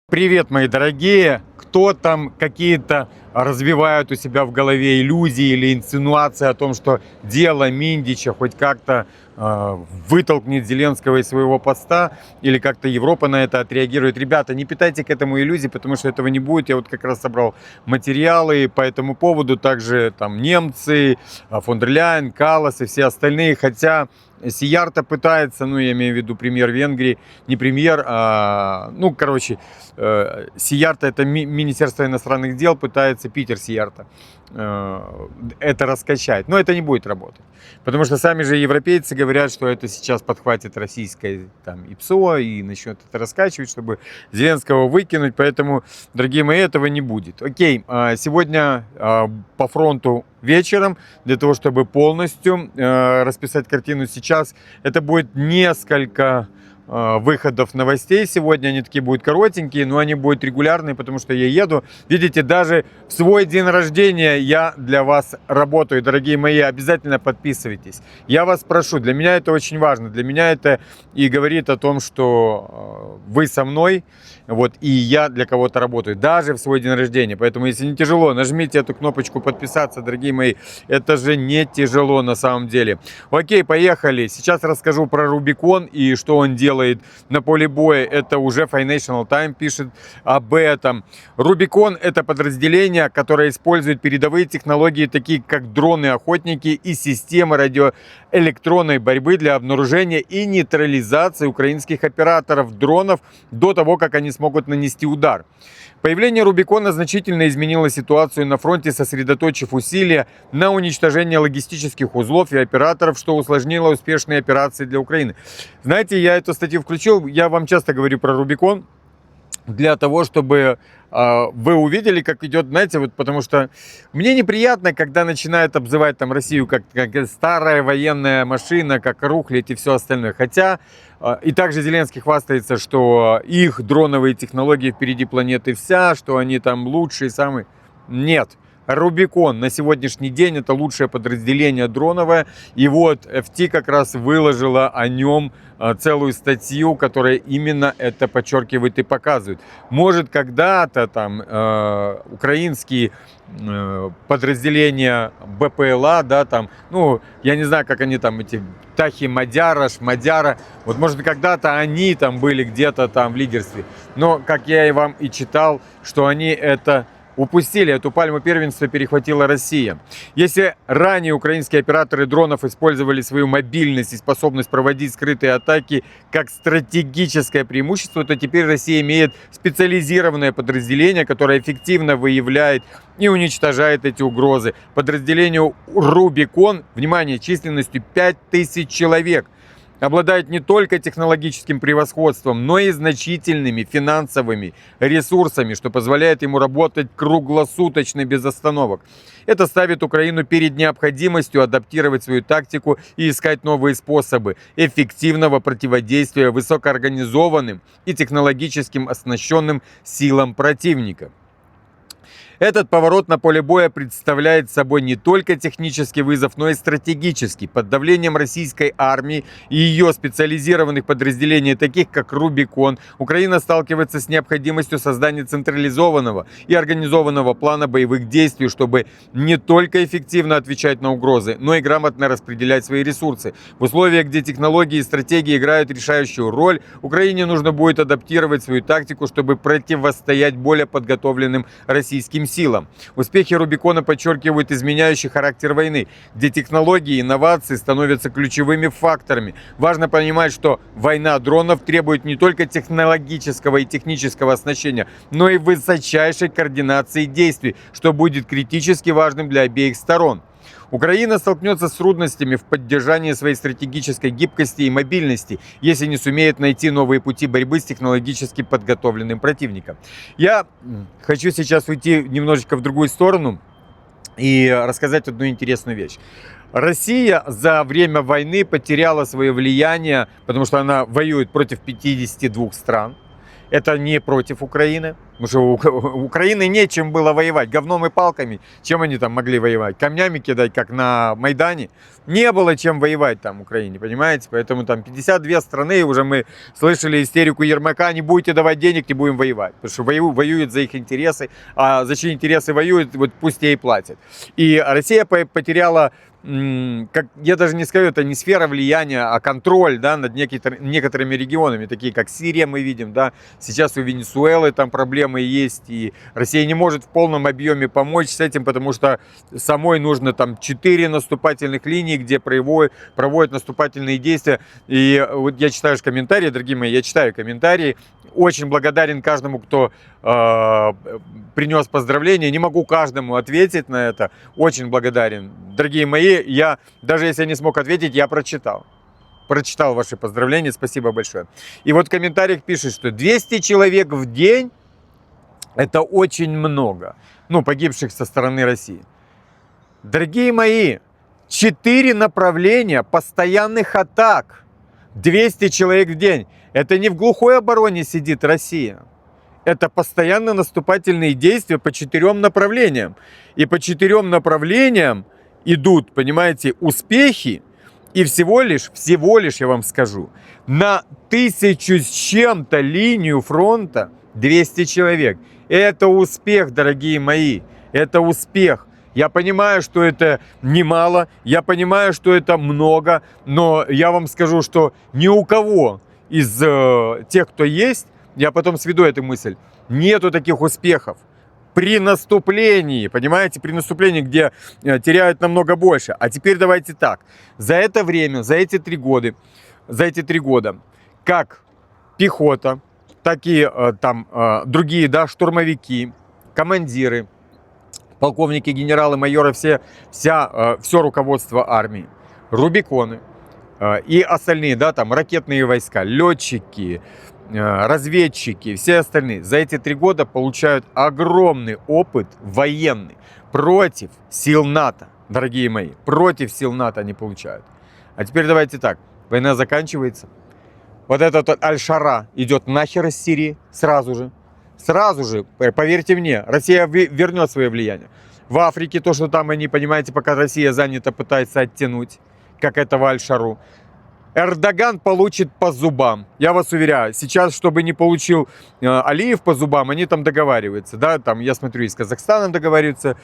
Привет, мои дорогие! Кто там какие-то развивают у себя в голове иллюзии или инсинуации о том, что дело Миндича хоть как-то вытолкнет Зеленского из своего поста или как-то Европа на это отреагирует. Ребята, не питайте к этому иллюзий, потому что этого не будет. Я вот как раз собрал материалы по этому поводу. Также там немцы, фон дер Ляйен, Каллас и все остальные. Хотя Сиярто пытается, ну я имею в виду премьер Венгрии, не премьер, Сиярто это Министерство иностранных дел, пытается Питер Сиярто это раскачать. Но это не будет работать. Потому что сами же европейцы говорят, что это сейчас подхватит российское там, ИПСО и начнет это раскачивать, чтобы Зеленского выкинуть. Поэтому, дорогие мои, этого не будет. Окей, сегодня по фронту вечером, для того, чтобы полностью расписать картину сейчас, это будет несколько выходов новостей сегодня. Они такие будут коротенькие, но они будут регулярные, потому что я еду. Видите, даже в свой день рождения я для вас работаю. Дорогие мои, обязательно подписывайтесь. Я вас прошу, для меня это очень важно. Для меня это и говорит о том, что вы со мной, вот, и я для кого-то работаю, даже в свой день рождения. Поэтому, если не тяжело, нажмите эту кнопочку подписаться, дорогие мои. Это же не тяжело на самом деле. Окей, поехали. Сейчас расскажу про Рубикон и что он делает на поле боя. Это уже Financial Times пишет об этом. Рубикон — это подразделение, которое использует передовые технологии, такие как дроны-охотники и системы радиоэлектронной борьбы для обнаружения и нейтрализации украинских операторов дронов до того, как они смогут нанести удар. Появление Рубикона значительно изменило ситуацию на фронте, сосредоточив усилия на уничтожении логистических узлов и операторов, что усложнило успешные операции для Украины. Знаете, я эту статью включил, я вам часто говорю про Рубикон, для того, чтобы вы увидели, как идет, знаете, вот потому что мне неприятно, когда начинают обзывать там Россию как старая военная машина, как рухлядь и все остальное. Хотя и также Зеленский хвастается, что их дроновые технологии впереди планеты вся, что они там лучшие, самые. Нет. Рубикон на сегодняшний день это лучшее подразделение дроновое. И вот FT как раз выложила о нем целую статью, которая именно это подчеркивает и показывает. Может, когда-то там украинские подразделения БПЛА, да, там, ну, я не знаю, как они там, эти Тахи Мадяра, Шмадяра, вот, может, когда-то они там были где-то там в лидерстве. Но, как я и вам и читал, что они это упустили, эту пальму первенства перехватила Россия. Если ранее украинские операторы дронов использовали свою мобильность и способность проводить скрытые атаки как стратегическое преимущество, то теперь Россия имеет специализированное подразделение, которое эффективно выявляет и уничтожает эти угрозы. Подразделению Рубикон, внимание, численностью 5000 человек, обладает не только технологическим превосходством, но и значительными финансовыми ресурсами, что позволяет ему работать круглосуточно без остановок. Это ставит Украину перед необходимостью адаптировать свою тактику и искать новые способы эффективного противодействия высокоорганизованным и технологически оснащенным силам противника. Этот поворот на поле боя представляет собой не только технический вызов, но и стратегический. Под давлением российской армии и ее специализированных подразделений, таких как Рубикон, Украина сталкивается с необходимостью создания централизованного и организованного плана боевых действий, чтобы не только эффективно отвечать на угрозы, но и грамотно распределять свои ресурсы. В условиях, где технологии и стратегии играют решающую роль, Украине нужно будет адаптировать свою тактику, чтобы противостоять более подготовленным российским силам. Успехи Рубикона подчеркивают изменяющий характер войны, где технологии и инновации становятся ключевыми факторами. Важно понимать, что война дронов требует не только технологического и технического оснащения, но и высочайшей координации действий, что будет критически важным для обеих сторон. Украина столкнется с трудностями в поддержании своей стратегической гибкости и мобильности, если не сумеет найти новые пути борьбы с технологически подготовленным противником. Я хочу сейчас уйти немножечко в другую сторону и рассказать одну интересную вещь. Россия за время войны потеряла свое влияние, потому что она воюет против 52 стран. Это не против Украины, потому что у Украины нечем было воевать, говном и палками. Чем они там могли воевать? Камнями кидать, как на Майдане? Не было чем воевать там в Украине, понимаете? Поэтому там 52 страны, уже мы слышали истерику Ермака, не будете давать денег, не будем воевать. Потому что воюют за их интересы, а за чьи интересы воюют, вот пусть те и платят. И Россия потеряла, как, я даже не скажу, это не сфера влияния, а контроль, да, над некоторыми регионами, такие как Сирия, мы видим, да, сейчас у Венесуэлы там проблемы есть, и Россия не может в полном объеме помочь с этим, потому что самой нужно там 4 наступательных линии, где проводят наступательные действия. И вот я читаю комментарии, дорогие мои, я читаю комментарии, очень благодарен каждому, кто принес поздравления. Не могу каждому ответить на это. Очень благодарен. Дорогие мои, я, даже если я не смог ответить, я прочитал. Прочитал ваши поздравления. Спасибо большое. И вот в комментариях пишут, что 200 человек в день это очень много. Ну, погибших со стороны России. Дорогие мои, 4 направления постоянных атак. 200 человек в день. Это не в глухой обороне сидит Россия. Это постоянно наступательные действия по 4 направлениям. И по 4 направлениям идут, понимаете, успехи. И всего лишь, я вам скажу, на 1000 с чем-то линию фронта 200 человек. Это успех, дорогие мои. Это успех. Я понимаю, что это немало, я понимаю, что это много, но я вам скажу, что ни у кого из тех, кто есть, я потом сведу эту мысль, нету таких успехов. При наступлении, понимаете, при наступлении, где теряют намного больше. А теперь давайте так. За это время, за эти 3 года, как пехота, так и там другие, да, штурмовики, командиры, полковники, генералы, майоры, все руководство армии, Рубиконы и остальные, да, там ракетные войска, летчики, разведчики, все остальные за эти 3 года получают огромный опыт военный против сил НАТО, дорогие мои, против сил НАТО они получают. А теперь давайте так, война заканчивается, вот этот Аль-Шара идет нахер из Сирии сразу же, поверьте мне, Россия вернет свое влияние. В Африке то, что там они, понимаете, пока Россия занята, пытается оттянуть, как этого Аль-Шару. Эрдоган получит по зубам. Я вас уверяю, сейчас, чтобы не получил Алиев по зубам, они там договариваются. Да? Там, я смотрю, и с Казахстаном договаривается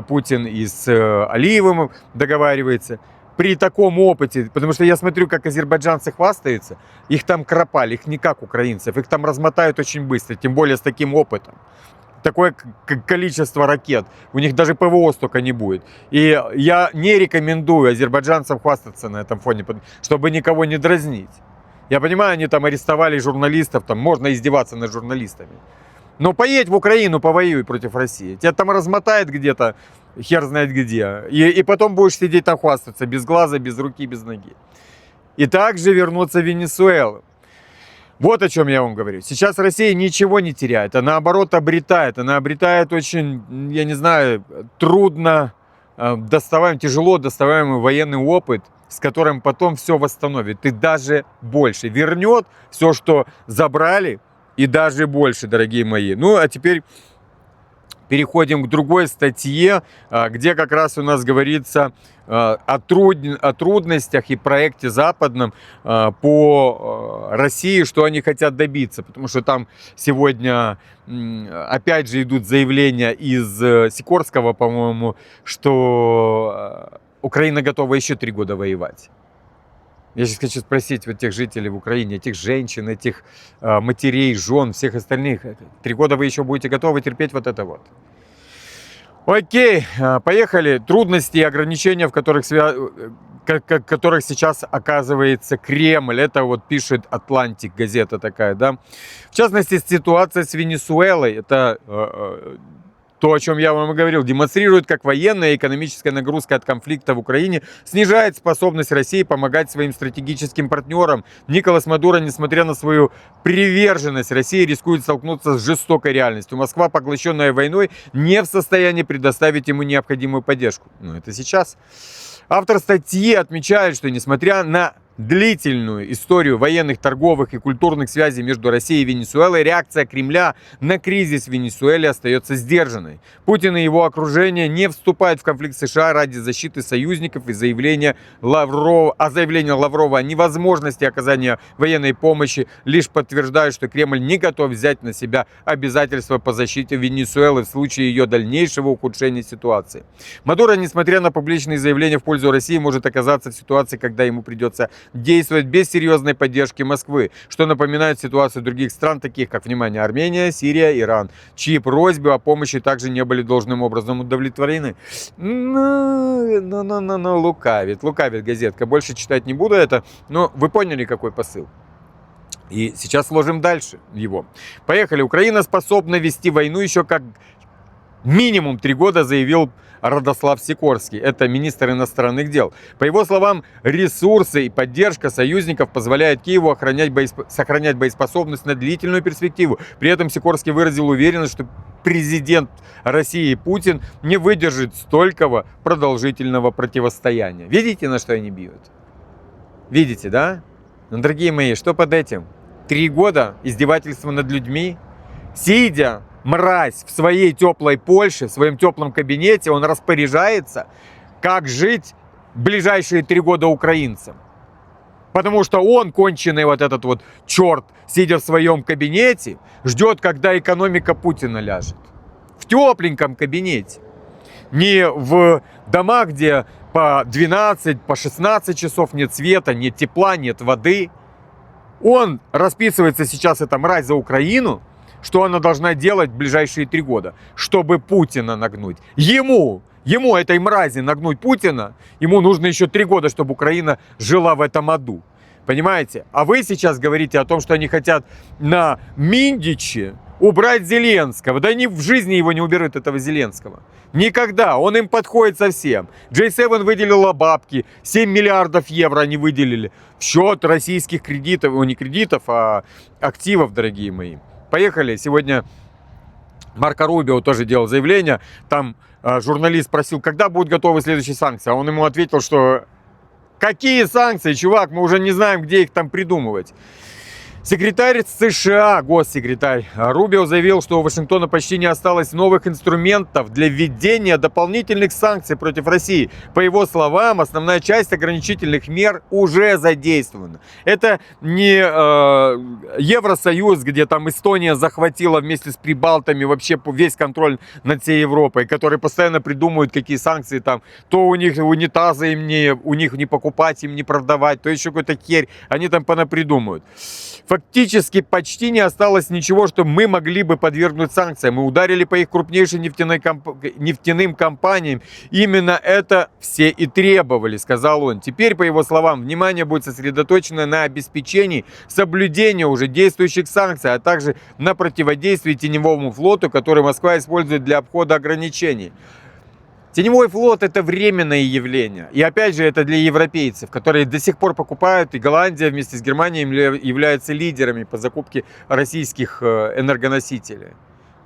Путин, и с Алиевым договаривается. При таком опыте, потому что я смотрю, как азербайджанцы хвастаются, их там кропали, их не как украинцев, их там размотают очень быстро, тем более с таким опытом. Такое количество ракет, у них даже ПВО столько не будет. И я не рекомендую азербайджанцам хвастаться на этом фоне, чтобы никого не дразнить. Я понимаю, они там арестовали журналистов, там можно издеваться над журналистами. Но поедь в Украину, повоюй против России. Тебя там размотает где-то, хер знает где. И потом будешь сидеть там хвастаться, без глаза, без руки, без ноги. И также вернуться в Венесуэлу. Вот о чем я вам говорю. Сейчас Россия ничего не теряет, а наоборот обретает. Она обретает очень, я не знаю, трудно доставаемый, тяжело доставаемый военный опыт, с которым потом все восстановит. И даже больше. Вернет все, что забрали, и даже больше, дорогие мои. Ну, а теперь переходим к другой статье, где как раз у нас говорится о трудностях и проекте западном по России, что они хотят добиться. Потому что там сегодня опять же идут заявления из Сикорского, по-моему, что Украина готова еще 3 года воевать. Я сейчас хочу спросить вот тех жителей в Украине, этих женщин, этих матерей, жен, всех остальных. 3 года вы еще будете готовы терпеть вот это вот? Окей, поехали. Трудности и ограничения, в которых сейчас оказывается Кремль. Это вот пишет Атлантик, газета такая, да. В частности, ситуация с Венесуэлой. Это то, о чем я вам и говорил, демонстрирует, как военная и экономическая нагрузка от конфликта в Украине снижает способность России помогать своим стратегическим партнерам. Николас Мадуро, несмотря на свою приверженность России, рискует столкнуться с жестокой реальностью. Москва, поглощенная войной, не в состоянии предоставить ему необходимую поддержку. Но это сейчас. Автор статьи отмечает, что несмотря на длительную историю военных, торговых и культурных связей между Россией и Венесуэлой, реакция Кремля на кризис в Венесуэле остается сдержанной. Путин и его окружение не вступают в конфликт с США ради защиты союзников и заявления Лаврова о невозможности оказания военной помощи лишь подтверждают, что Кремль не готов взять на себя обязательства по защите Венесуэлы в случае ее дальнейшего ухудшения ситуации. Мадуро, несмотря на публичные заявления в пользу России, может оказаться в ситуации, когда ему придется действовать без серьезной поддержки Москвы, что напоминает ситуацию других стран, таких как, внимание, Армения, Сирия, Иран, чьи просьбы о помощи также не были должным образом удовлетворены. Лукавит газетка. Больше читать не буду это, но вы поняли, какой посыл. И сейчас сложим дальше его. Поехали. Украина способна вести войну еще как минимум 3 года, заявил Радослав Сикорский. Это министр иностранных дел. По его словам, ресурсы и поддержка союзников позволяют Киеву сохранять боеспособность на длительную перспективу. При этом Сикорский выразил уверенность, что президент России Путин не выдержит столького продолжительного противостояния. Видите, на что они бьют? Видите, да? Но, дорогие мои, что под этим? 3 года издевательства над людьми? Сидя, мразь, в своей теплой Польше, в своем теплом кабинете, он распоряжается, как жить ближайшие 3 года украинцам. Потому что он, конченый вот этот вот черт, сидя в своем кабинете, ждет, когда экономика Путина ляжет. В тепленьком кабинете. Не в домах, где по 12, по 16 часов нет света, нет тепла, нет воды. Он расписывается сейчас, эта мразь, за Украину, что она должна делать в ближайшие 3 года, чтобы Путина нагнуть. Ему, этой мрази, нагнуть Путина, ему нужно еще 3 года, чтобы Украина жила в этом аду. Понимаете? А вы сейчас говорите о том, что они хотят на Миндиче убрать Зеленского. Да они в жизни его не уберут, этого Зеленского. Никогда. Он им подходит совсем. J7 выделила бабки. 7 миллиардов евро они выделили в счет российских кредитов. Не кредитов, а активов, дорогие мои. Поехали. Сегодня Марко Рубио тоже делал заявление. Там журналист спросил, когда будут готовы следующие санкции. А он ему ответил, что какие санкции, чувак, мы уже не знаем, где их там придумывать. Секретарь США, госсекретарь Рубио заявил, что у Вашингтона почти не осталось новых инструментов для введения дополнительных санкций против России. По его словам, основная часть ограничительных мер уже задействована. Это не Евросоюз, где там Эстония захватила вместе с прибалтами вообще весь контроль над всей Европой, которые постоянно придумывают, какие санкции там. То у них унитазы у них не покупать, им не продавать, то еще какой-то херь. Они там понапридумывают. Фактически почти не осталось ничего, что мы могли бы подвергнуть санкциям. Мы ударили по их крупнейшим нефтяным компаниям. Именно это все и требовали, сказал он. Теперь, по его словам, внимание будет сосредоточено на обеспечении соблюдения уже действующих санкций, а также на противодействии теневому флоту, который Москва использует для обхода ограничений. Теневой флот – это временное явление. И опять же, это для европейцев, которые до сих пор покупают. И Голландия вместе с Германией являются лидерами по закупке российских энергоносителей.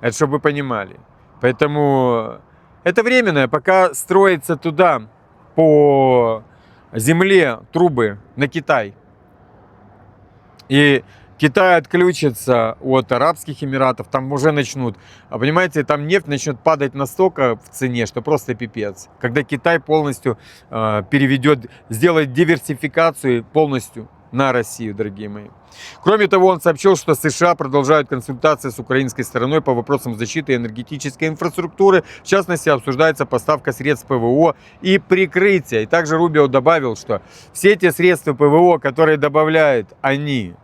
Это чтобы вы понимали. Поэтому это временное, пока строится туда по земле трубы на Китай. И Китай отключится от Арабских Эмиратов, там уже начнут, понимаете, там нефть начнет падать настолько в цене, что просто пипец. Когда Китай полностью сделает диверсификацию полностью на Россию, дорогие мои. Кроме того, он сообщил, что США продолжают консультации с украинской стороной по вопросам защиты энергетической инфраструктуры. В частности, обсуждается поставка средств ПВО и прикрытия. И также Рубио добавил, что все те средства ПВО, которые добавляют они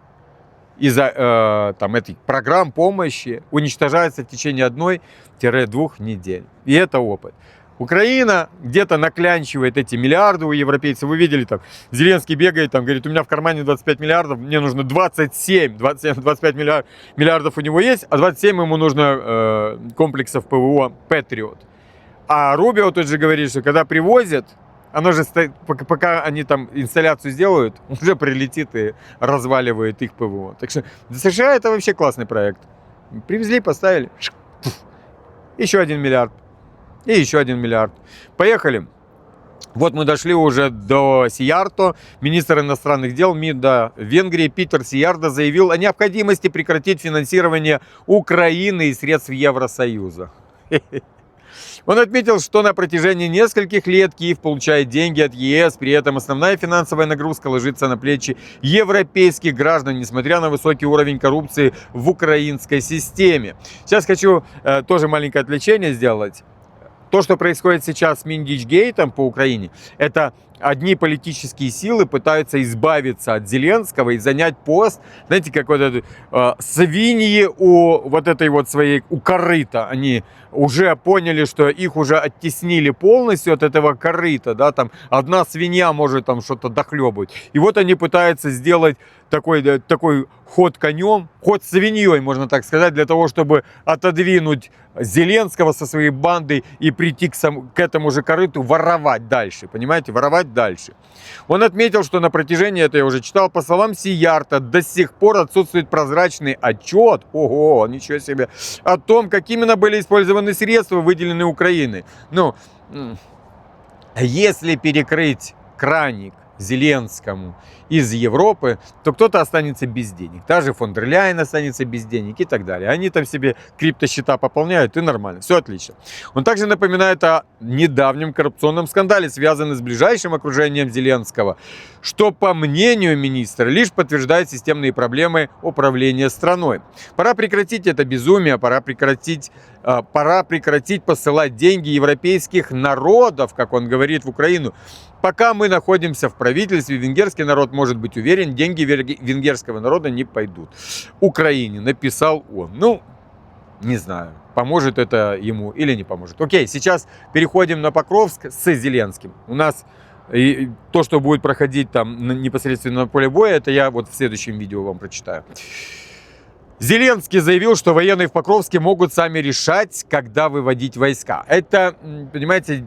из-за этих программ помощи, уничтожается в течение 1-2 недель. И это опыт. Украина где-то наклянчивает эти миллиарды у европейцев. Вы видели, там Зеленский бегает, там говорит, у меня в кармане 25 миллиардов, мне нужно 27, 25 миллиардов у него есть, а 27 ему нужно комплексов ПВО Patriot. А Рубио тут же говорит, что когда привозят, оно же стоит, пока они там инсталляцию сделают, уже прилетит и разваливает их ПВО. Так что для США это вообще классный проект. Привезли, поставили. Еще 1 миллиард. И еще 1 миллиард. Поехали. Вот мы дошли уже до Сиярто. Министр иностранных дел МИДа Венгрии Питер Сиярто заявил о необходимости прекратить финансирование Украины из средств Евросоюза. Он отметил, что на протяжении нескольких лет Киев получает деньги от ЕС, при этом основная финансовая нагрузка ложится на плечи европейских граждан, несмотря на высокий уровень коррупции в украинской системе. Сейчас хочу тоже маленькое отвлечение сделать. То, что происходит сейчас с Миндичгейтом по Украине, это одни политические силы пытаются избавиться от Зеленского и занять пост, знаете, как вот это, свиньи у вот этой вот своей, у корыта. Они уже поняли, что их уже оттеснили полностью от этого корыта, да, там одна свинья может там что-то дохлебывать. И вот они пытаются сделать такой ход конем, ход свиньей, можно так сказать, для того, чтобы отодвинуть Зеленского со своей бандой и прийти к этому же корыту, воровать дальше, понимаете, воровать дальше. Он отметил, что на протяжении, это я уже читал, по словам Сиярто, до сих пор отсутствует прозрачный отчет, ого, ничего себе, о том, как именно были использованы средства, выделенные Украиной. Ну, если перекрыть краник Зеленскому из Европы, то кто-то останется без денег. Даже фон дер Ляйен останется без денег и так далее. Они там себе криптосчета пополняют, и нормально. Все отлично. Он также напоминает о недавнем коррупционном скандале, связанном с ближайшим окружением Зеленского, что, по мнению министра, лишь подтверждает системные проблемы управления страной. Пора прекратить это безумие, пора прекратить посылать деньги европейских народов, как он говорит, в Украину. Пока мы находимся в правительстве, венгерский народ может быть уверен, деньги венгерского народа не пойдут Украине, написал он. Ну, не знаю, поможет это ему или не поможет. Окей, сейчас переходим на Покровск с Зеленским. У нас то, что будет проходить там непосредственно на поле боя, это я вот в следующем видео вам прочитаю. Зеленский заявил, что военные в Покровске могут сами решать, когда выводить войска. Это, понимаете,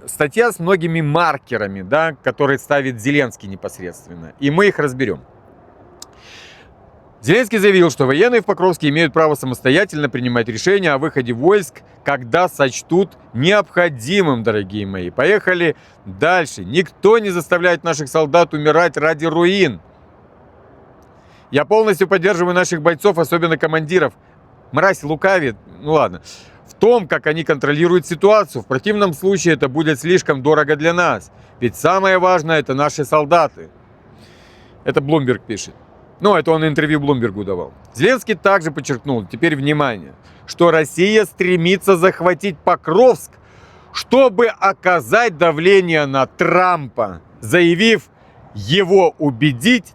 статья с многими маркерами, да, которые ставит Зеленский непосредственно. И мы их разберем. Зеленский заявил, что военные в Покровске имеют право самостоятельно принимать решения о выходе войск, когда сочтут необходимым, дорогие мои. Поехали дальше. Никто не заставляет наших солдат умирать ради руин. Я полностью поддерживаю наших бойцов, особенно командиров. Мразь лукавит, ну ладно. В том, как они контролируют ситуацию. В противном случае это будет слишком дорого для нас. Ведь самое важное — это наши солдаты. Это Блумберг пишет. Ну, это он интервью Блумбергу давал. Зеленский также подчеркнул, теперь внимание, что Россия стремится захватить Покровск, чтобы оказать давление на Трампа, заставив его убедить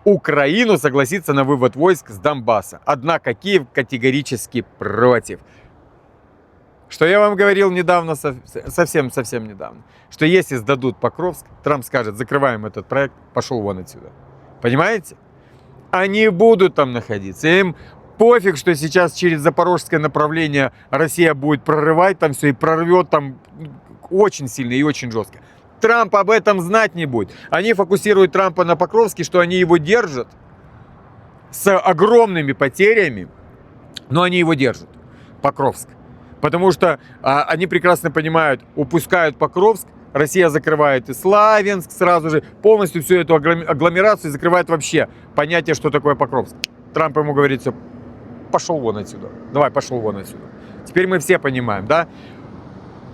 Украину согласиться на вывод войск с Донбасса. Однако Киев категорически против. Что я вам говорил недавно, совсем недавно, что если сдадут Покровск, Трамп скажет: закрываем этот проект, пошел вон отсюда. Понимаете? Они будут там находиться. Им пофиг, что сейчас через запорожское направление Россия будет прорывать там все и прорвет там очень сильно и очень жестко. Трамп об этом знать не будет. Они фокусируют Трампа на Покровске, что они его держат с огромными потерями, но они его держат, Покровск. Потому что они прекрасно понимают, упускают Покровск, Россия закрывает и Славянск сразу же, полностью всю эту агломерацию закрывает вообще понятие, что такое Покровск. Трамп ему говорит: все, пошел вон отсюда, давай, пошел вон отсюда. Теперь мы все понимаем, да?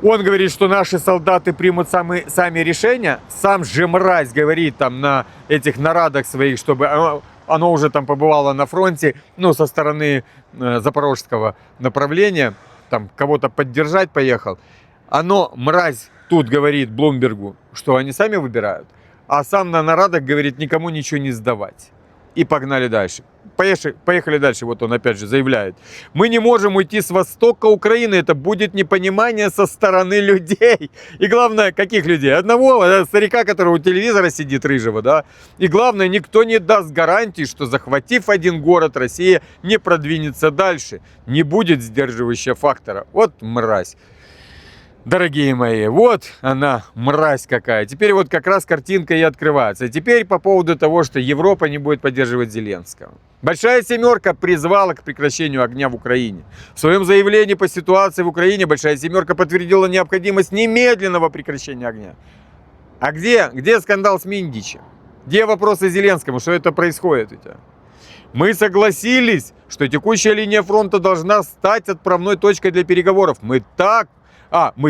Он говорит, что наши солдаты примут сами решения. Сам же мразь говорит там на этих нарадах своих, чтобы оно уже там побывало на фронте, ну, со стороны запорожского направления, там кого-то поддержать поехал. Оно, мразь, тут говорит Блумбергу, что они сами выбирают, а сам на нарадах говорит: никому ничего не сдавать. И погнали дальше. Поехали дальше. Вот он опять же заявляет: мы не можем уйти с востока Украины. Это будет непонимание со стороны людей. И главное, каких людей? Одного старика, который у телевизора сидит, рыжего, да? И главное, никто не даст гарантии, что, захватив один город, Россия не продвинется дальше. Не будет сдерживающего фактора. Вот мразь. Дорогие мои, вот она, мразь какая. Теперь вот как раз картинка и открывается. Теперь по поводу того, что Европа не будет поддерживать Зеленского. Большая семерка призвала к прекращению огня в Украине. В своем заявлении по ситуации в Украине Большая семерка подтвердила необходимость немедленного прекращения огня. А где скандал с Миндичем? Где вопросы Зеленскому? Что это происходит у тебя? Мы согласились, что текущая линия фронта должна стать отправной точкой для переговоров. Мы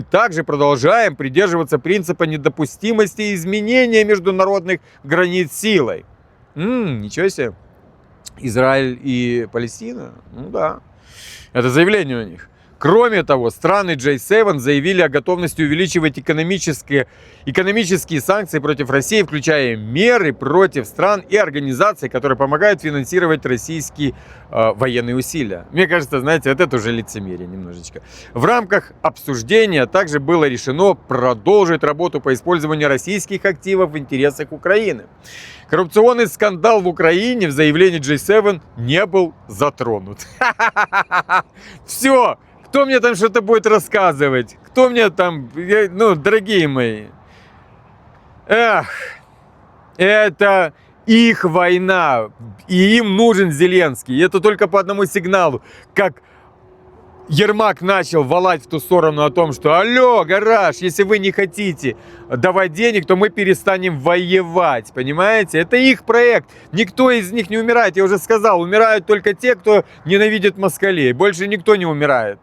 также продолжаем придерживаться принципа недопустимости изменения международных границ силой. Ничего себе. Израиль и Палестина? Ну да. Это заявление у них. Кроме того, страны G7 заявили о готовности увеличивать экономические санкции против России, включая меры против стран и организаций, которые помогают финансировать российские военные усилия. Мне кажется, знаете, это уже лицемерие немножечко. В рамках обсуждения также было решено продолжить работу по использованию российских активов в интересах Украины. Коррупционный скандал в Украине в заявлении G7 не был затронут. Все! Кто мне там что-то будет рассказывать? Кто мне там... дорогие мои. Это их война. И им нужен Зеленский. И это только по одному сигналу. Как Ермак начал валать в ту сторону о том, что алло, гараж, если вы не хотите давать денег, то мы перестанем воевать. Понимаете? Это их проект. Никто из них не умирает. Я уже сказал, умирают только те, кто ненавидит москалей. Больше никто не умирает.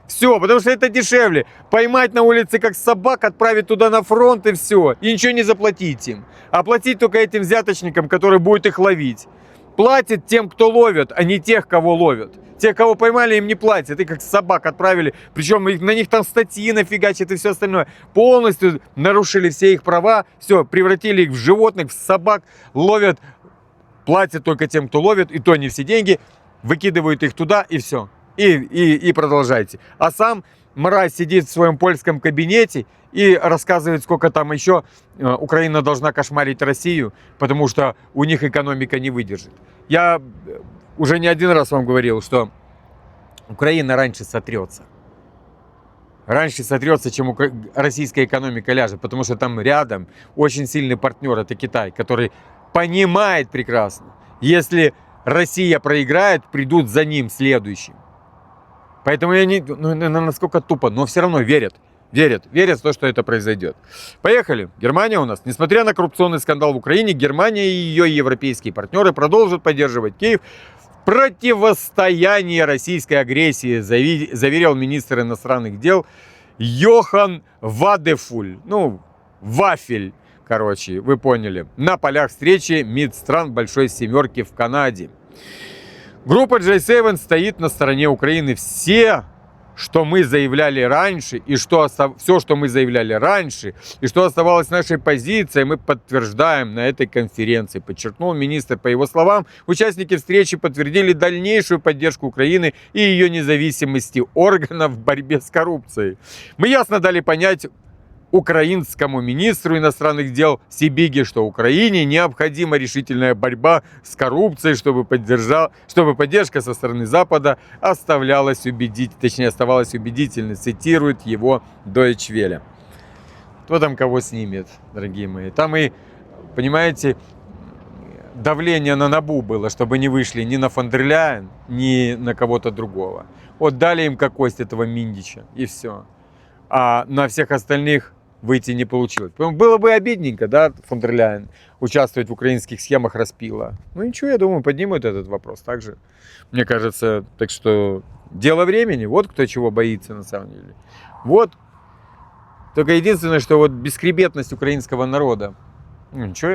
Все, потому что это дешевле. Поймать на улице как собак, отправить туда на фронт и все. И ничего не заплатить им. А платить только этим взяточникам, которые будут их ловить. Платят тем, кто ловят, а не тех, кого ловят. Тех, кого поймали, им не платят. И как собак отправили. Причем на них там статьи нафигачат и все остальное. Полностью нарушили все их права. Все, превратили их в животных, в собак. Ловят, платят только тем, кто ловит. И то не все деньги. Выкидывают их туда и все. И продолжайте. А сам мразь сидит в своем польском кабинете и рассказывает, сколько там еще Украина должна кошмарить Россию, потому что у них экономика не выдержит. Я уже не один раз вам говорил, что Украина раньше сотрется. Раньше сотрется, чем российская экономика ляжет, потому что там рядом очень сильный партнер, это Китай, который понимает прекрасно, если Россия проиграет, придут за ним следующим. Поэтому насколько тупо, но все равно верят в то, что это произойдет. Поехали. Германия у нас, несмотря на коррупционный скандал в Украине, Германия и ее европейские партнеры продолжат поддерживать Киев в противостоянии российской агрессии, заверил министр иностранных дел Йохан Вадефуль. Вафель, вы поняли. На полях встречи МИД стран Большой Семерки в Канаде. Группа G7 стоит на стороне Украины. Все, что мы заявляли раньше, и все, что мы заявляли раньше, и что оставалось нашей позицией, мы подтверждаем на этой конференции, подчеркнул министр. По его словам, участники встречи подтвердили дальнейшую поддержку Украины и ее независимости органов в борьбе с коррупцией. Мы ясно дали понять украинскому министру иностранных дел Сибиге, что Украине необходима решительная борьба с коррупцией, чтобы поддержка со стороны Запада оставалась убедительной, цитирует его Deutsche Welle. Кто там кого снимет, дорогие мои? Там и, понимаете, давление на НАБУ было, чтобы не вышли ни на фон дер Ляйен, ни на кого-то другого. Вот дали им как кость этого Миндича, и все. А на всех остальных выйти не получилось. Было бы обидненько, да, фон дер Ляйен участвовать в украинских схемах распила. Ничего, я думаю, поднимут этот вопрос также. Мне кажется, так что дело времени. Вот кто чего боится на самом деле. Вот. Только единственное, что вот бесхребетность украинского народа. Ничего,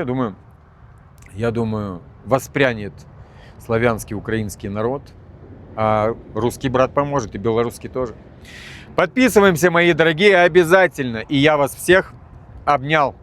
я думаю, воспрянет славянский украинский народ. А русский брат поможет, и белорусский тоже. Подписываемся, мои дорогие, обязательно. И я вас всех обнял.